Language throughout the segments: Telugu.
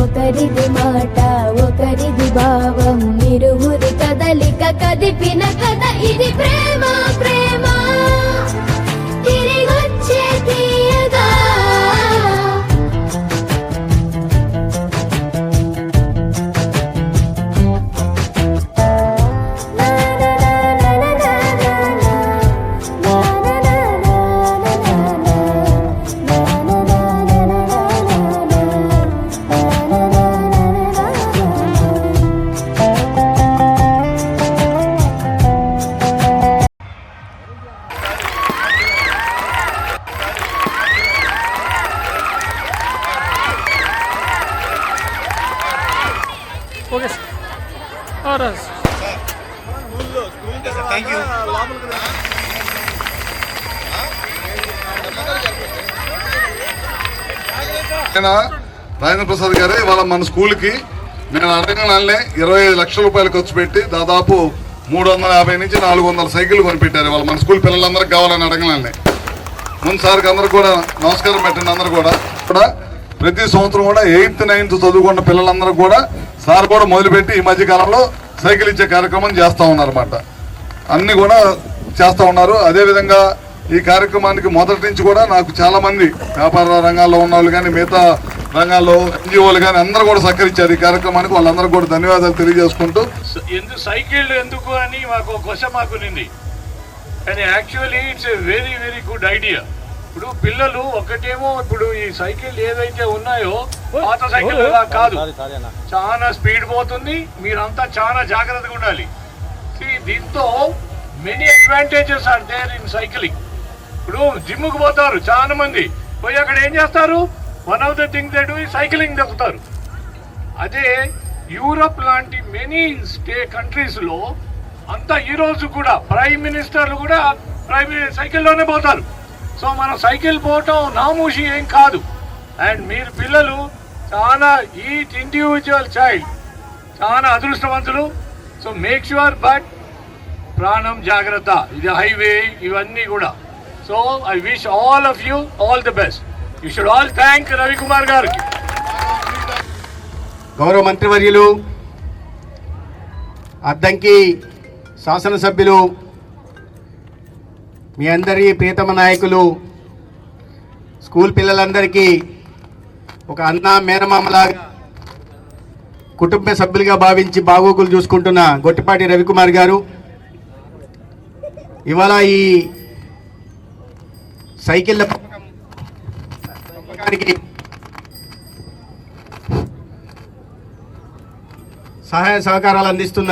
ఒకరిది మాట ఒకరిది భావం ఇరువురి కదలిక కదిపిన కథ ఇది ప్రేమ ప్రేమ తిరిగొచ్చే తీయగా okay thank you. Rajendra Prasad గారే ఇవాళ మన స్కూల్కి నేను అడగగానే 25 లక్షల రూపాయలు ఖర్చు పెట్టి దాదాపు 350 నుంచి 400 సైకిల్ కొనిపెట్టారు. ఇవాళ మన స్కూల్ పిల్లలందరికీ కావాలని అడగగానే ముందు సార్కి అందరూ కూడా నమస్కారం పెట్టండి. అందరూ కూడా ప్రతి సంవత్సరం కూడా 8th 9th చదువుకున్న పిల్లలందరూ కూడా సార్ కూడా మొదలుపెట్టి ఈ మధ్య కాలంలో సైకిల్ ఇచ్చే కార్యక్రమం చేస్తూ ఉన్నారన్నమాట. అన్నీ కూడా చేస్తూ ఉన్నారు. అదేవిధంగా ఈ కార్యక్రమానికి మొదటి నుంచి కూడా నాకు చాలా మంది వ్యాపార రంగాల్లో ఉన్న వాళ్ళు కానీ మిగతా రంగాల్లో ఎన్జిఓలు కానీ అందరూ కూడా సహకరించారు ఈ కార్యక్రమానికి. వాళ్ళందరూ కూడా ధన్యవాదాలు తెలియజేసుకుంటూ సైకిల్ ఎందుకు అని మాకు క్వశ్చన్ మాకునింది. కానీ actually it's a very very good idea. ఇప్పుడు పిల్లలు ఒకటేమో ఇప్పుడు ఈ సైకిల్ ఏదైతే ఉన్నాయో పాత సైకిల్ అలా కాదు, చాలా స్పీడ్ పోతుంది. మీరంతా చాలా జాగ్రత్తగా ఉండాలి. దీంతో many advantages are there in cycling. ఇప్పుడు జిమ్కి పోతారు చాలా మంది, పోయి అక్కడ ఏం చేస్తారు, one of the thing they do cycling దొక్కుతారు. అదే యూరప్ లాంటి మెనీ కంట్రీస్లో అంతా ఈ రోజు కూడా ప్రైమ్ మినిస్టర్లు కూడా సైకిల్లోనే పోతారు. సో మన సైకిల్ పోవటం నామూషి ఏం కాదు. అండ్ మీరు పిల్లలు చాలా ఈచ్ ఇండివిజువల్ చైల్డ్ చాలా అదృష్టవంతులు. సో మేక్ ష్యూర్ బట్ ప్రాణం జాగ్రత్త, ఇది హైవే ఇవన్నీ కూడా. So I wish all of you all the best. You should all thank Ravikumar గారికి. గౌరవ మంత్రివర్యులు, అద్దంకి శాసనసభ్యులు, మీ అందరి ప్రియతమ నాయకులు, స్కూల్ పిల్లలందరికీ ఒక అన్న మేనమామలాగా కుటుంబ సభ్యులుగా భావించి బాగోగులు చూసుకుంటున్న గొట్టిపాటి రవికుమార్ గారు, ఇవాళ ఈ సైకిళ్ళ పంపకానికి సహాయ సహకారాలు అందిస్తున్న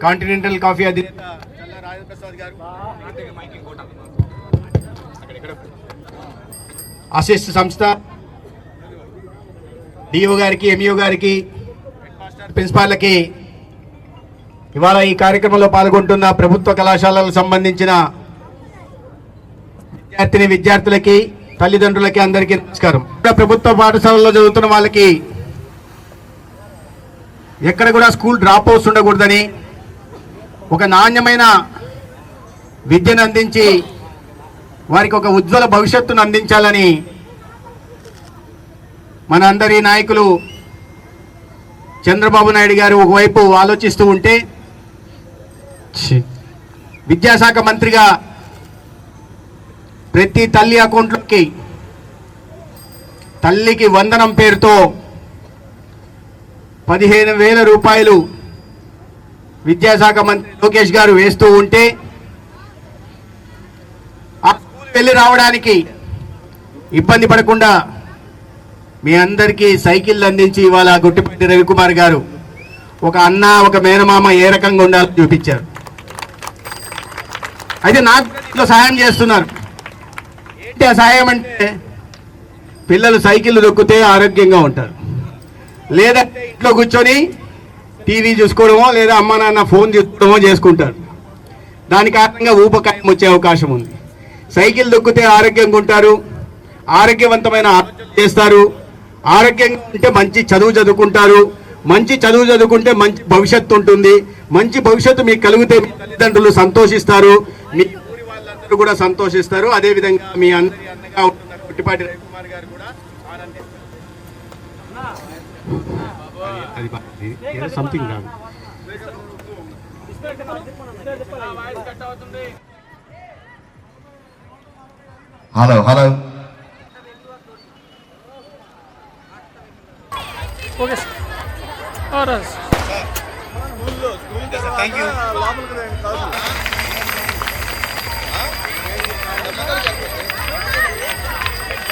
కాంటినెంటల్ కాఫీ అధినేత అసిస్ట్ సంస్థ డిఓ గారికి, ఎంఈఓ గారికి, ప్రిన్సిపాల్లకి, ఇవాళ ఈ కార్యక్రమంలో పాల్గొంటున్న ప్రభుత్వ కళాశాలలకు సంబంధించిన విద్యార్థులకి, తల్లిదండ్రులకి అందరికీ నమస్కారం. ప్రభుత్వ పాఠశాలలో చదువుతున్న వాళ్ళకి ఎక్కడ కూడా స్కూల్ డ్రాప్ అవుట్స్ ఉండకూడదని, ఒక నాణ్యమైన విద్యను అందించి వారికి ఒక ఉజ్వల భవిష్యత్తును అందించాలని మన అందరి నాయకులు చంద్రబాబు నాయుడు గారు ఒకవైపు ఆలోచిస్తూ ఉంటే, విద్యాశాఖ మంత్రిగా ప్రతి తల్లి అకౌంట్లోకి తల్లికి వందనం పేరుతో 15,000 రూపాయలు విద్యాశాఖ మంత్రి లోకేష్ గారు వేస్తూ ఉంటే, ఆ స్కూల్ వెళ్ళి రావడానికి ఇబ్బంది పడకుండా మీ అందరికీ సైకిల్ అందించి ఇవాళ గొట్టిపాటి రవికుమార్ గారు ఒక అన్న ఒక మేనమామ ఏ రకంగా ఉండాలని చూపించారు. అయితే నాకు ఇంట్లో సహాయం చేస్తున్నారు. ఏంటి ఆ సహాయం అంటే, పిల్లలు సైకిల్ దొక్కితే ఆరోగ్యంగా ఉంటారు, లేదంటే ఇంట్లో కూర్చొని టీవీ చూసుకోవడమో లేదా అమ్మ నాన్న ఫోన్ చూసుకోవడమో చేసుకుంటారు. దాని కారణంగా ఊపకాయం వచ్చే అవకాశం ఉంది. సైకిల్ దొక్కితే ఆరోగ్యంగా ఉంటారు, ఆరోగ్యవంతమైన ఆలోచన చేస్తారు. ఆరోగ్యంగా ఉంటే మంచి చదువు చదువుకుంటారు, మంచి చదువు చదువుకుంటే మంచి భవిష్యత్తు ఉంటుంది. మంచి భవిష్యత్తు మీకు కలిగితే మీ తల్లిదండ్రులు సంతోషిస్తారు, మీ ఊరి వాళ్ళందరూ కూడా సంతోషిస్తారు. అదేవిధంగా మీ అందరి అండగా ఉంటున్న గొట్టిపాటి రవికుమార్ గారు కూడా అది something wrong. Hello hello okay sir thank you.